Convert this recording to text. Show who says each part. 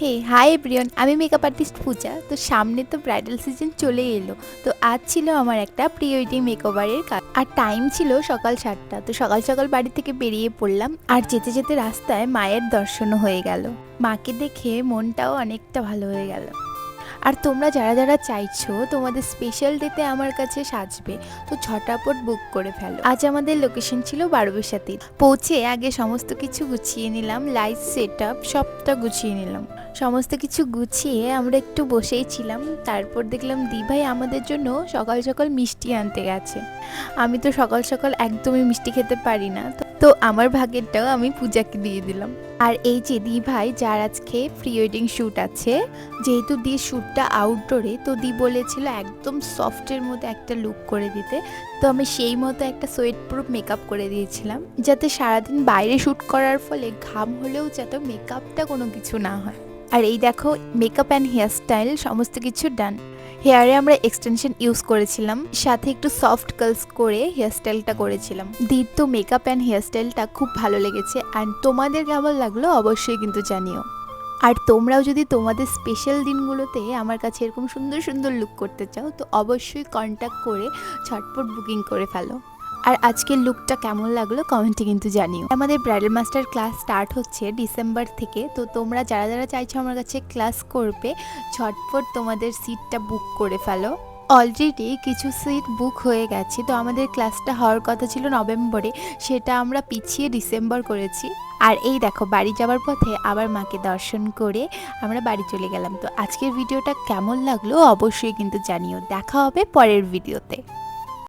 Speaker 1: হে hi everyone, আমি makeup artist পূজা। তো সামনে তো ব্রাইডাল সিজন চলে এলো। তো আজ ছিল আমার একটা প্রি ওয়েডিং মেকওভারের কাজ, আর টাইম ছিল সকাল 7টা। তো সকাল সকাল বাড়ি থেকে বেরিয়ে পড়লাম, আর যেতে যেতে রাস্তায় মায়ের দর্শনও হয়ে গেল। মাকে দেখে মনটাও অনেকটা ভালো হয়ে গেল। আর তোমরা যারা যারা চাইছো তোমাদের স্পেশাল ডেতে আমার কাছে সাজবে, তো ঝটাপট বুক করে ফেলো। আজ আমাদের লোকেশন ছিল বারোবিশাতে। পৌঁছে আগে সমস্ত কিছু গুছিয়ে নিলাম, লাইট সেট আপ সবটা গুছিয়ে নিলাম। সমস্ত কিছু গুছিয়ে আমরা একটু বসেই ছিলাম। তারপর দেখলাম দিভাই আমাদের জন্য সকাল সকাল মিষ্টি আনতে গেছে। আমি তো সকাল সকাল একদমই মিষ্টি খেতে পারি না, তো আমার ভাগেরটাও আমি পূজাকে দিয়ে দিলাম। আর এই যে দি ভাই, যার আজকে প্রি ওয়েডিং শ্যুট আছে, যেহেতু দির শ্যুটটা আউটডোরে, তো দি বলেছিল একদম সফটের মধ্যে একটা লুক করে দিতে। তো আমি সেই মতো একটা সোয়েট প্রুফ মেকআপ করে দিয়েছিলাম, যাতে সারাদিন বাইরে শ্যুট করার ফলে ঘাম হলেও যাতে মেকআপটা কোনো কিছু না হয়। আর এই দেখো, মেকআপ অ্যান্ড হেয়ারস্টাইল সমস্ত কিছু ডান। হেয়ারে আমরা এক্সটেনশন ইউজ করেছিলাম, সাথে একটু সফট কার্লস করে হেয়ারস্টাইলটা করেছিলাম। দির তো মেকআপ অ্যান্ড হেয়ারস্টাইলটা খুব ভালো লেগেছে, অ্যান্ড তোমাদের কেমন লাগলো অবশ্যই কিন্তু জানিও। আর তোমরাও যদি তোমাদের স্পেশাল দিনগুলোতে আমার কাছে এরকম সুন্দর সুন্দর লুক করতে চাও, তো অবশ্যই কন্ট্যাক্ট করে ঝটপট বুকিং করে ফেলো। আর আজকের লুকটা কেমন লাগলো কমেন্টে কিন্তু জানিও। আমাদের ব্রাইডাল মাস্টার ক্লাস স্টার্ট হচ্ছে ডিসেম্বর থেকে। তো তোমরা যারা যারা চাইছো আমার কাছে ক্লাস করবে, ঝটপট তোমাদের সিটটা বুক করে ফেলো। অলরেডি কিছু সিট বুক হয়ে গেছে। তো আমাদের ক্লাসটা হওয়ার কথা ছিল নভেম্বরে, সেটা আমরা পিছিয়ে ডিসেম্বর করেছি। আর এই দেখো, বাড়ি যাওয়ার পথে আবার মাকে দর্শন করে আমরা বাড়ি চলে গেলাম। তো আজকের ভিডিওটা কেমন লাগলো অবশ্যই কিন্তু জানিও। দেখা হবে পরের ভিডিওতে।